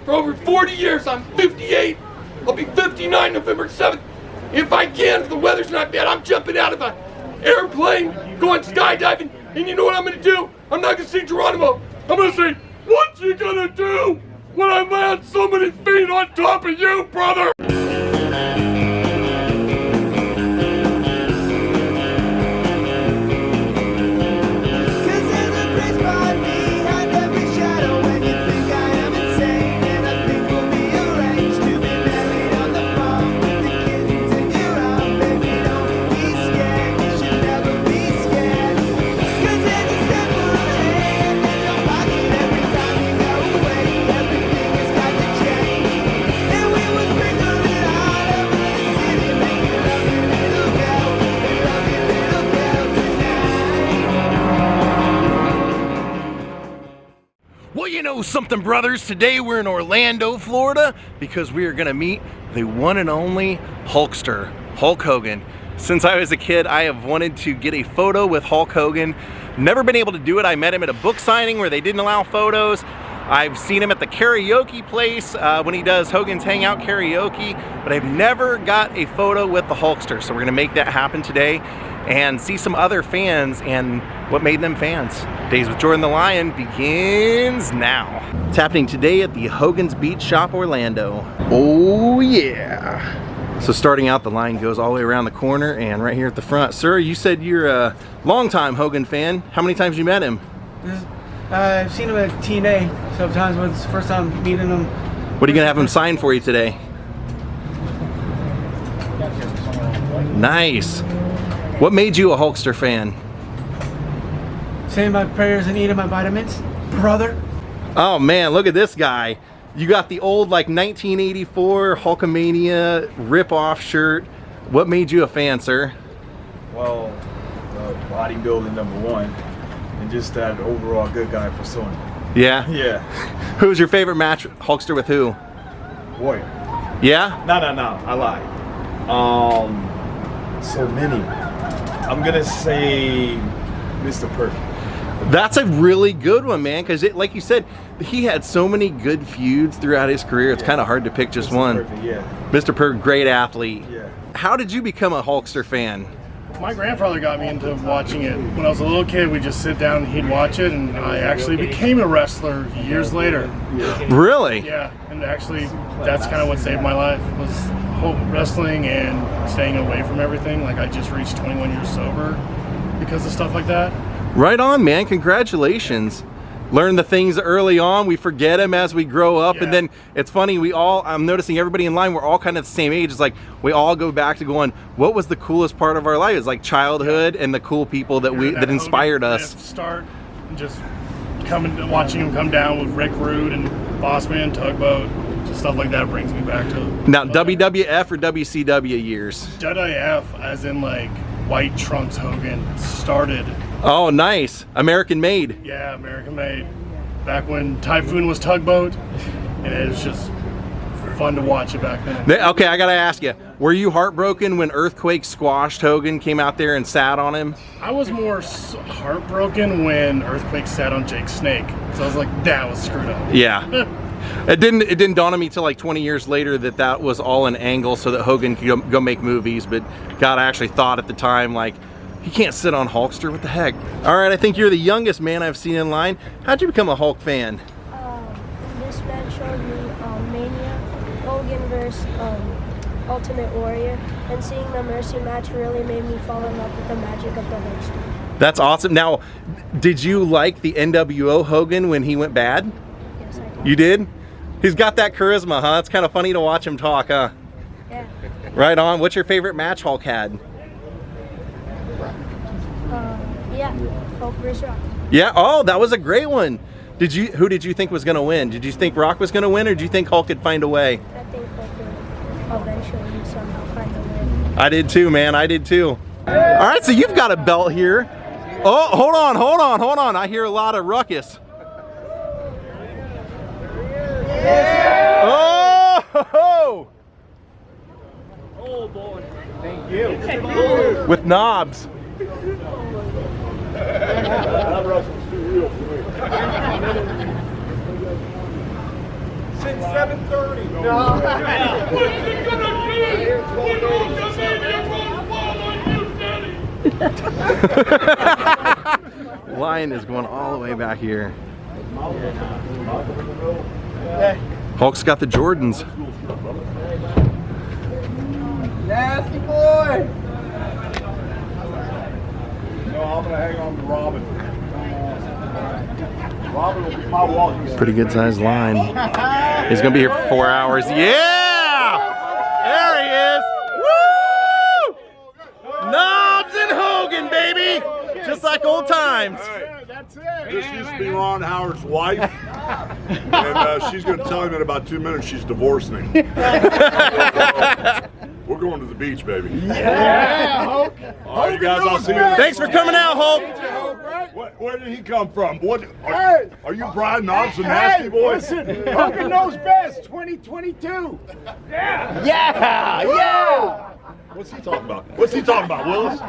for over 40 years. I'm 58. I'll be 59 November 7th. If I can, if the weather's not bad, I'm jumping out of an airplane, going skydiving, and you know what I'm gonna do? I'm not gonna say Geronimo. I'm gonna say, what you gonna do when I land so many feet on top of you, brother? Well, you know something, brothers, today we're in Orlando, Florida, because we are gonna meet the one and only Hulkster, Hulk Hogan. Since I was a kid, I have wanted to get a photo with Hulk Hogan. Never been able to do it. I met him at a book signing where they didn't allow photos. I've seen him at the karaoke place when he does Hogan's Hangout Karaoke, but I've never got a photo with the Hulkster. So we're gonna make that happen today and see some other fans and what made them fans. Daze with Jordan the Lion begins now. It's happening today at the Hogan's Beach Shop, Orlando. Oh yeah. So starting out, the line goes all the way around the corner and right here at the front. Sir, you said you're a longtime Hogan fan. How many times you met him? I've seen him at TNA sometimes, but it's the first time meeting him. What are you gonna have him sign for you today? Nice. What made you a Hulkster fan? Saying my prayers and eating my vitamins, brother. Oh man, look at this guy. You got the old like 1984 Hulkamania rip-off shirt. What made you a fan, sir? Well, bodybuilding #1, and just that overall good guy persona. Yeah? Yeah. Who was your favorite match, Hulkster, with who? Warrior. Yeah? No, I lied. So many. I'm gonna say Mr. Perfect. That's a really good one, man, because like you said, he had so many good feuds throughout his career. It's kind of hard to pick just Mr. one. Perfect, yeah. Mr. Perfect, great athlete. Yeah. How did you become a Hulkster fan? My grandfather got me into watching it. When I was a little kid, we'd just sit down and he'd watch it, and I actually became a wrestler years later. Really? Yeah, and actually that's kind of what saved my life, was wrestling and staying away from everything. Like, I just reached 21 years sober because of stuff like that. Right on, man. Congratulations. Learn the things early on. We forget them as we grow up. Yeah. And then it's funny, I'm noticing everybody in line, we're all kind of the same age. It's like we all go back to going, what was the coolest part of our life? It's like childhood and the cool people that that inspired us. Start and just watching him come down with Rick Rude and Bossman, Tugboat, just stuff like that brings me back to. Now, WWF or WCW years? WWF, as in like White Trunks Hogan, started. Oh, nice. American made. Yeah, American made. Back when Typhoon was Tugboat, and it was just fun to watch it back then. Okay, I gotta ask you, were you heartbroken when Earthquake squashed Hogan, came out there and sat on him? I was more heartbroken when Earthquake sat on Jake Snake. So I was like, that was screwed up. Yeah. It didn't dawn on me till like 20 years later that was all an angle so that Hogan could go make movies, but God, I actually thought at the time, like, he can't sit on Hulkster, what the heck? All right, I think you're the youngest man I've seen in line. How'd you become a Hulk fan? This man showed me Mania, Hogan versus Ultimate Warrior, and seeing the Mercy match really made me fall in love with the magic of the Hulkster. That's awesome. Now, did you like the NWO Hogan when he went bad? Yes, I did. You did? He's got that charisma, huh? It's kind of funny to watch him talk, huh? Yeah. Right on. What's your favorite match Hulk had? Yeah, Hulk versus Rock. Yeah, oh, that was a great one. Who did you think was gonna win? Did you think Rock was gonna win, or did you think Hulk could find a way? I think Hulk would eventually somehow find a way. I did too, man, I did too. All right, so you've got a belt here. Oh, hold on. I hear a lot of ruckus. Oh! Oh boy. Thank you. With knobs. Since Line is going all the way back here. Hulk's got the Jordans. Nasty boy! No, I'm gonna hang on to Robin. Robin will be my walking. Pretty good sized line. He's gonna be here for 4 hours. Yeah! There he is! Woo! Knobs and Hogan, baby! Just like old times. That's it. This used to be Ron Howard's wife, and she's going to tell him in about 2 minutes she's divorcing him. We're going to the beach, baby. Yeah! Hulk. All right, guys, I'll see you. Thanks for coming out, Hulk. Where did he come from? What? Are you Brian Knobs, the nasty boy? Listen, Hogan knows best. 2022. Yeah! Yeah! Yeah! What's he talking about? What's he talking about, Willis?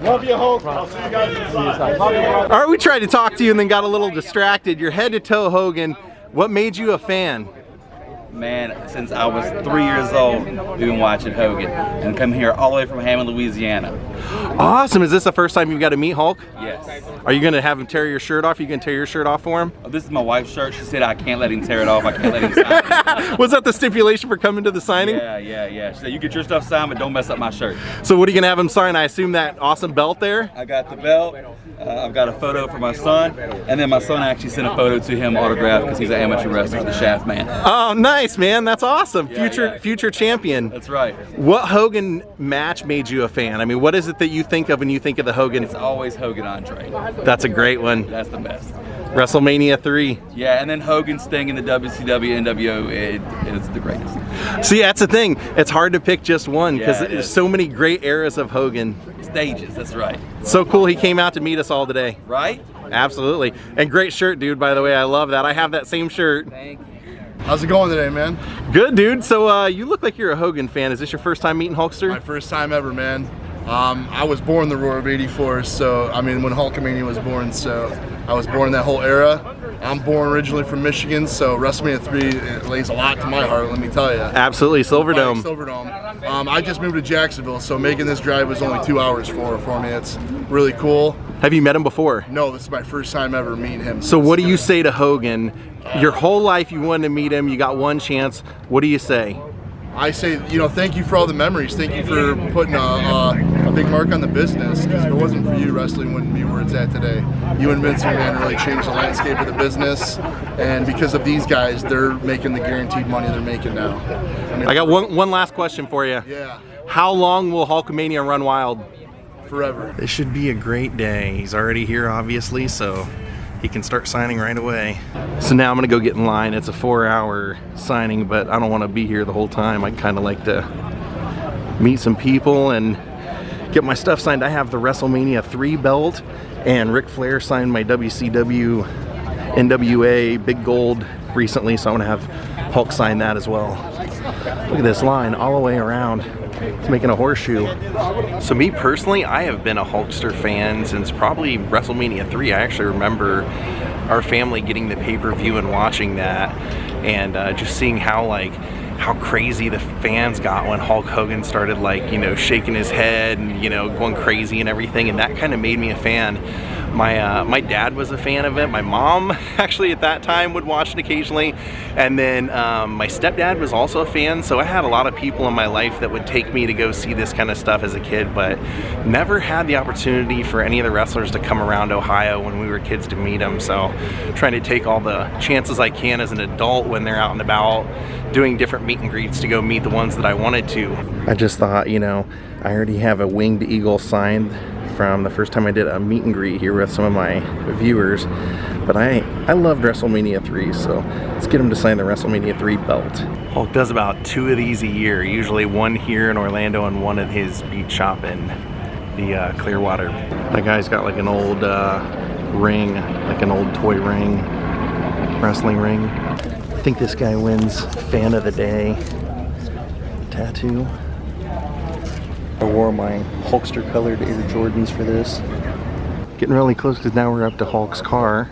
Love you, Hulk. I'll see you guys inside. Love you, bro. All right, we tried to talk to you and then got a little distracted. You're head to toe Hogan. What made you a fan? Man, since I was 3 years old, we've been watching Hogan and come here all the way from Hammond, Louisiana. Awesome. Is this the first time you've got to meet Hulk? Yes. Are you going to have him tear your shirt off? You going to tear your shirt off for him? Oh, this is my wife's shirt. She said I can't let him tear it off. I can't let him sign it. Was that the stipulation for coming to the signing? Yeah. She said you get your stuff signed, but don't mess up my shirt. So what are you going to have him sign? I assume that awesome belt there? I got the belt. I've got a photo for my son, and then my son actually sent a photo to him autographed because he's an amateur wrestler, the Shaft Man. Oh, nice, man. That's awesome. Yeah, Future champion. That's right. What Hogan match made you a fan? I mean, what is it that you think of when you think of the Hogan? It's always Hogan Andre. That's a great one. That's the best. WrestleMania 3. Yeah, and then Hogan Sting in the WCW, NWO, it's the greatest. See, that's the thing. It's hard to pick just one because Yeah, it there's is. so many great eras of Hogan. Stages, that's right. So cool he came out to meet us all today. Right? Absolutely. And great shirt, dude, by the way. I love that. I have that same shirt. Thank you. How's it going today, man? Good, dude. So you look like you're a Hogan fan. Is this your first time meeting Hulkster? My first time ever, man. I was born the Roar of '84, so I mean when Hulkamania was born, so I was born in that whole era. I'm born originally from Michigan, so WrestleMania 3 it lays a lot to my heart, let me tell you. Absolutely, Silverdome. Silverdome. I just moved to Jacksonville, so making this drive was only 2 hours for me. It's really cool. Have you met him before? No, this is my first time ever meeting him. So what do you say to Hogan? Your whole life you wanted to meet him, you got one chance. What do you say? I say, you know, thank you for all the memories. Thank you for putting a big mark on the business. Because if it wasn't for you, wrestling wouldn't be where it's at today. You and Vince McMahon really changed the landscape of the business. And because of these guys, they're making the guaranteed money they're making now. I got one last question for you. Yeah. How long will Hulkamania run wild? Forever. This should be a great day. He's already here, obviously, so he can start signing right away. So now I'm gonna go get in line. It's a 4-hour signing, but I don't wanna be here the whole time. I kinda like to meet some people and get my stuff signed. I have the WrestleMania 3 belt, and Ric Flair signed my WCW NWA Big Gold recently, so I'm gonna have Hulk sign that as well. Look at this line all the way around. It's making a horseshoe. So me personally, I have been a Hulkster fan since probably WrestleMania 3. I actually remember our family getting the pay-per-view and watching that, and just seeing how crazy the fans got when Hulk Hogan started, like, you know, shaking his head and, you know, going crazy and everything, and that kind of made me a fan. My dad was a fan of it. My mom actually at that time would watch it occasionally, and then my stepdad was also a fan, so I had a lot of people in my life that would take me to go see this kind of stuff as a kid, but never had the opportunity for any of the wrestlers to come around Ohio when we were kids to meet them. So trying to take all the chances I can as an adult when they're out and about doing different meet and greets to go meet the ones that I wanted to. I just thought, you know, I already have a winged eagle signed from the first time I did a meet and greet here with some of my viewers, but I loved WrestleMania 3, so let's get him to sign the WrestleMania 3 belt. Hulk does about 2 of these a year, usually one here in Orlando and one at his beach shop in the Clearwater. That guy's got like an old ring, like an old toy ring, wrestling ring. I think this guy wins Fan of the Day tattoo. I wore my Hulkster colored Air Jordans for this. Getting really close because now we're up to Hulk's car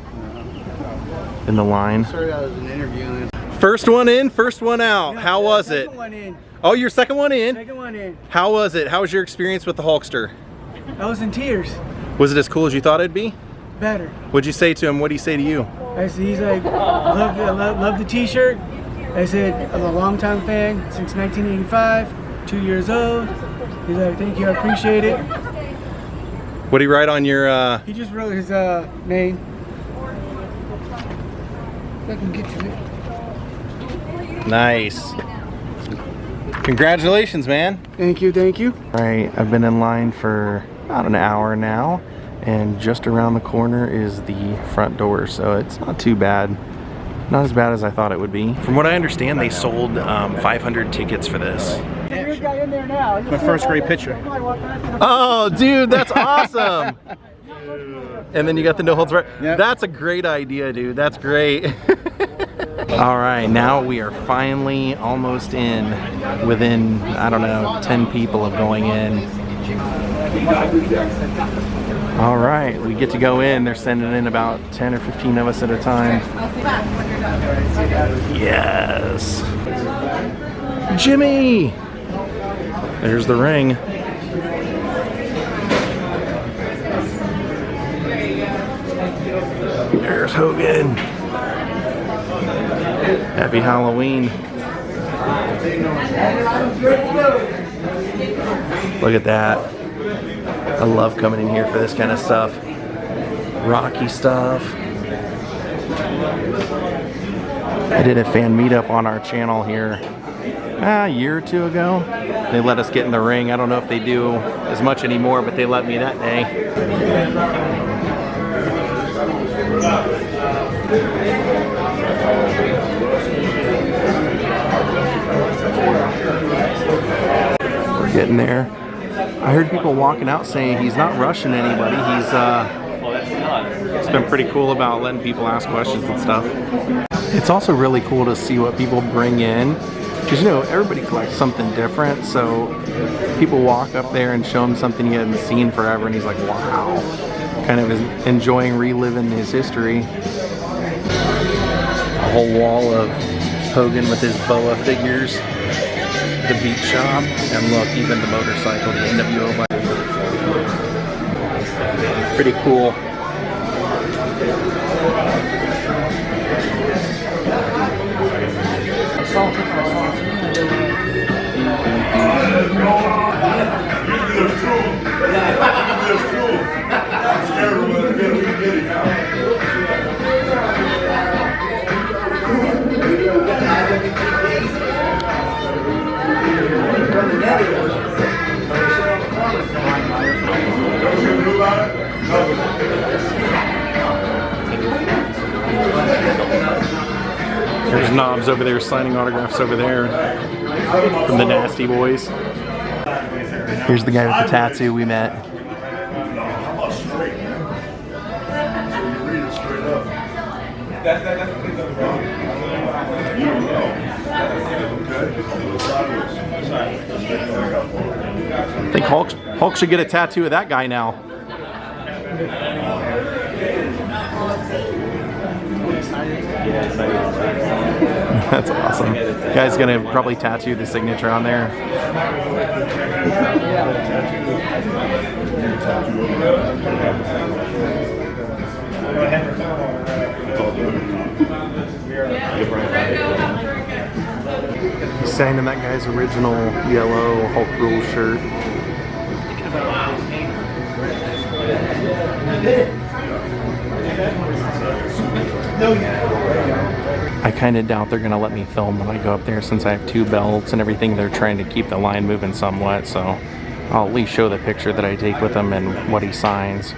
in the line. Started out as an interview and First one in, first one out. No, How was it? Second one in. Oh, your second one in? Second one in. How was it? How was your experience with the Hulkster? I was in tears. Was it as cool as you thought it'd be? Better. What'd you say to him? What'd he say to you? He's like, love the t-shirt. I said, I'm a longtime fan since 1985, 2 years old. He's like, thank you, I appreciate it. What'd he write on your, He just wrote his name. I can get to it. Nice. Congratulations, man. Thank you, thank you. All right, I've been in line for about an hour now, and just around the corner is the front door, so it's not too bad. Not as bad as I thought it would be. From what I understand, they sold 500 tickets for this. My first grade picture. Oh, dude, that's awesome. And then you got the no holds barred. Yep. That's a great idea, dude. That's great. All right, now we are finally almost in, within, I don't know, 10 people of going in. All right, we get to go in. They're sending in about 10 or 15 of us at a time. Yes. Jimmy! There's the ring. There's Hogan. Happy Halloween. Look at that. I love coming in here for this kind of stuff. Rocky stuff. I did a fan meetup on our channel here a year or two ago. They let us get in the ring. I don't know if they do as much anymore, but they let me that day. We're getting there. I heard people walking out saying he's not rushing anybody. He's been pretty cool about letting people ask questions and stuff. It's also really cool to see what people bring in, because you know everybody collects something different. So people walk up there and show him something he hadn't seen forever, and he's like, "Wow!" Kind of is enjoying reliving his history. A whole wall of Hogan with his boa figures. The beat shop, and look, even the motorcycle, the NWO bike. Pretty cool. There's Knobs over there signing autographs over there from the Nasty Boys. Here's the guy with the tattoo we met. I think Hulk should get a tattoo of that guy now. That's awesome. The guy's gonna probably tattoo the signature on there. He's signing that guy's original yellow Hulk Rule shirt. I kind of doubt they're going to let me film when I go up there, since I have 2 belts and everything. They're trying to keep the line moving somewhat, so I'll at least show the picture that I take with him and what he signs.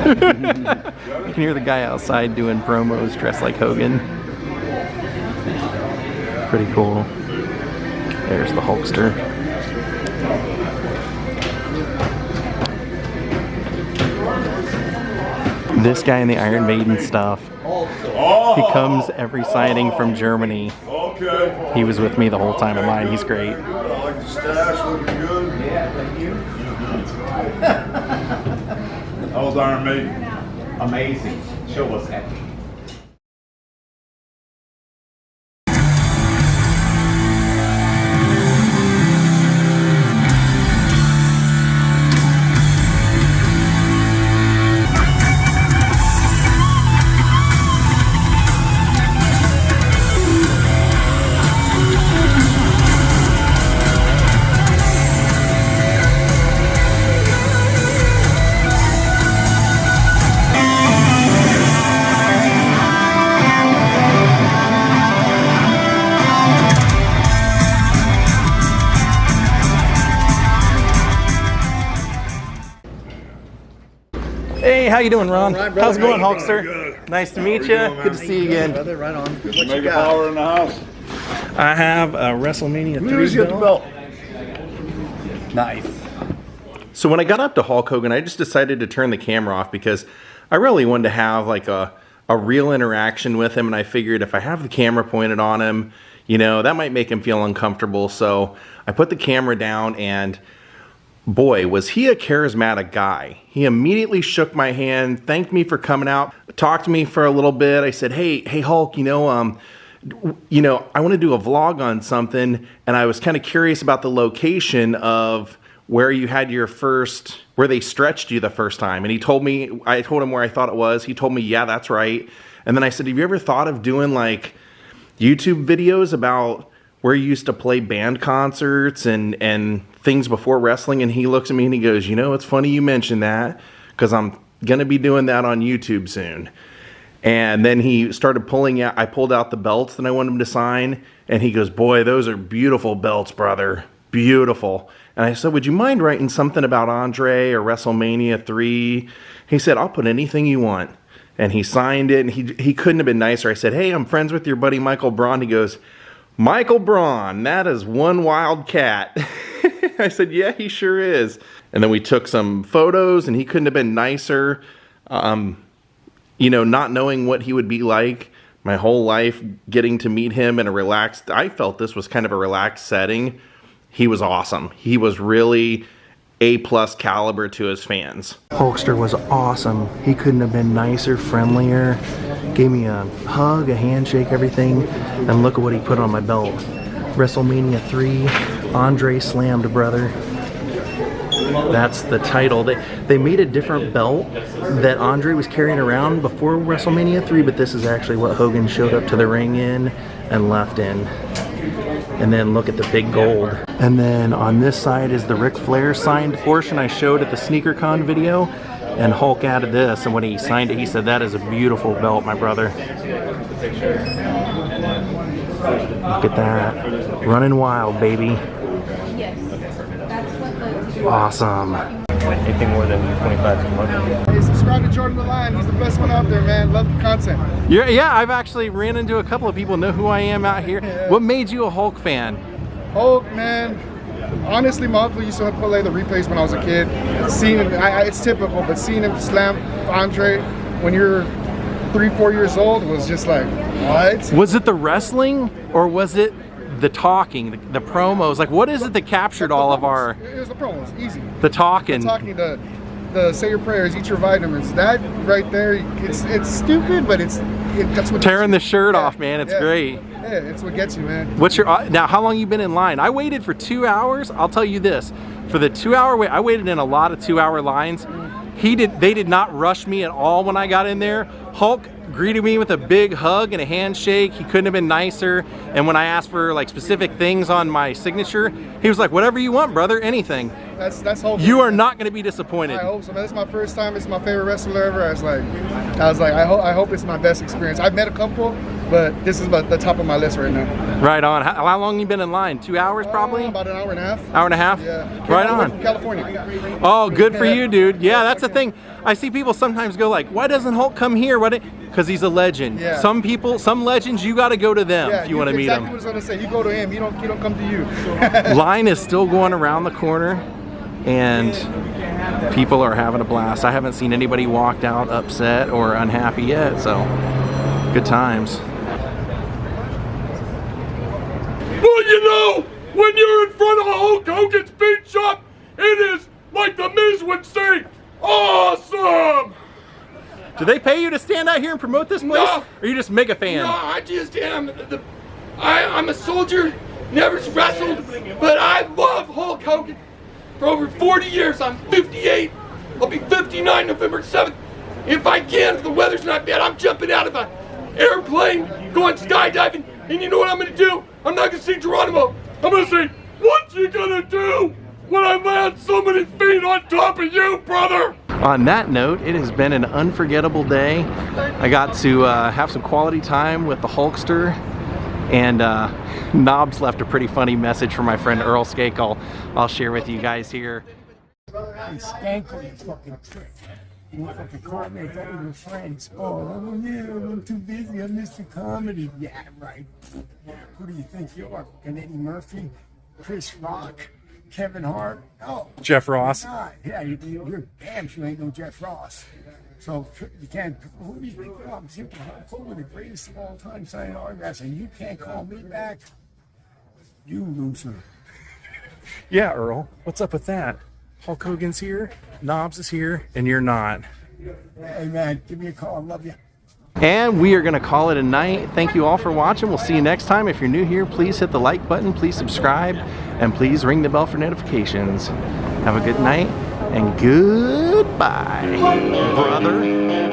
You can hear the guy outside doing promos dressed like Hogan. Pretty cool. There's the Hulkster. This guy in the Iron Maiden stuff, he comes every signing from Germany. He was with me the whole time of mine. He's great. I like the stash, looking good. Yeah, thank you. How was Iron Maiden? Amazing. Show was happy. how you doing, Ron? Right, How's it going, Good, Hulkster? good. Nice to meet you. doing, man? Good to see you again. Brother, right on. What you Make a got? holler in the house. I have a WrestleMania 3 Who's got the belt? Nice. So when I got up to Hulk Hogan, I just decided to turn the camera off because I really wanted to have like a real interaction with him, and I figured if I have the camera pointed on him, you know, that might make him feel uncomfortable. So I put the camera down, and boy, was he a charismatic guy. He immediately shook my hand, thanked me for coming out, talked to me for a little bit. I said, hey Hulk, you know, I want to do a vlog on something, and I was kind of curious about the location of where you had your first, where they stretched you the first time. And he told me, I told him where I thought it was. He told me, yeah, that's right. And then I said, have you ever thought of doing like YouTube videos about where you used to play band concerts and things before wrestling? And he looks at me and he goes, you know, it's funny you mentioned that because I'm going to be doing that on YouTube soon. And then he started pulling out, I pulled out the belts that I wanted him to sign. And he goes, boy, those are beautiful belts, brother. Beautiful. And I said, would you mind writing something about Andre or WrestleMania 3? He said, I'll put anything you want. And he signed it, and he couldn't have been nicer. I said, hey, I'm friends with your buddy Michael Braun. He goes, Michael Braun, that is one wild cat. I said, yeah, he sure is. And then we took some photos, and he couldn't have been nicer. You know, not knowing what he would be like my whole life, getting to meet him in a relaxed, I felt this was kind of a relaxed setting. He was awesome. He was really A+ caliber to his fans. Hulkster was awesome. He couldn't have been nicer, friendlier. Gave me a hug, a handshake, everything. And look at what he put on my belt. WrestleMania 3, Andre slammed, brother. That's the title. They made a different belt that Andre was carrying around before WrestleMania 3, but this is actually what Hogan showed up to the ring in and left in. And then look at the big gold. And then on this side is the Ric Flair signed portion I showed at the SneakerCon video. And Hulk added this, and when he signed it, he said, that is a beautiful belt, my brother. Look at that. Running wild, baby. Awesome. Anything more than 25 is money. Hey, subscribe to Jordan the Lion. He's the best one out there, man. Love the content. Yeah, I've actually ran into a couple of people know who I am out here. Yeah. What made you a Hulk fan? Hulk, man. Honestly, my uncle used to play the replays when I was a kid. Seeing him, it's typical, but seeing him slam Andre when you're 3-4 years old was just like, what? Was it the wrestling or was it the talking, the promos? Like, what is it that captured all of our... It was the promos, easy. The talking. The talking, the say your prayers, eat your vitamins. That right there, it's stupid, but that's what tearing the shirt off, man. It's great. Yeah, it's what gets you, man. What's your now? How long you been in line? I waited for 2 hours. I'll tell you this: for the 2 hour wait, I waited in a lot of 2 hour lines. They did not rush me at all when I got in there. Hulk greeted me with a big hug and a handshake. He couldn't have been nicer. And when I asked for like specific things on my signature, he was like, whatever you want, brother, anything. That's Hulk. You are not going to be disappointed. I hope so, man. This is my first time. It's my favorite wrestler ever. I was like, I hope it's my best experience. I've met a couple, but this is the top of my list right now. Right on. How long you been in line? 2 hours probably? About an hour and a half. Hour and a half? Yeah. Right on. From California. Oh, good for you, dude. Yeah, that's the thing. I see people sometimes go like, why doesn't Hulk come here? Because he's a legend. Yeah. Some legends, you got to go to them if you want to meet them. Exactly what I was going to say. You go to him. He don't come to you. Line is still going around the corner, and people are having a blast. I haven't seen anybody walked out upset or unhappy yet, so good times. Well, you know, when you're in front of a Hulk Hogan's beat shop, it is like the Miz would say, awesome! Do they pay you to stand out here and promote this place? No. Or are you just mega fan? No, I just am. I'm a soldier, never wrestled, but I love Hulk Hogan. For over 40 years, I'm 58. I'll be 59 November 7th. If I can, if the weather's not bad, I'm jumping out of an airplane, going skydiving, and you know what I'm gonna do? I'm not gonna say Geronimo. I'm gonna say, what you gonna do when I land so many feet on top of you, brother? On that note, it has been an unforgettable day. I got to have some quality time with the Hulkster, and Knobs left a pretty funny message for my friend Earl Skake. I'll share with you guys here. Skank on your fucking trick. You fucking call me, I thought we were friends. Oh, yeah, I'm too busy, I missed the comedy. Yeah, right. Who do you think you are? Fucking Eddie Murphy, Chris Rock, Kevin Hart? Oh. Jeff Ross? Yeah, you're damn sure ain't no Jeff Ross. So you can't, who do you think you are? I'm Super Hulk Hogan, the greatest of all time, signing autographs, and you can't call me back? You loser. Yeah, Earl. What's up with that? Hulk Hogan's here, Knobs is here, and you're not. Hey man, give me a call, I love you. And we are going to call it a night. Thank you all for watching. We'll see you next time. If you're new here, please hit the like button, please subscribe, and please ring the bell for notifications. Have a good night, and goodbye, brother.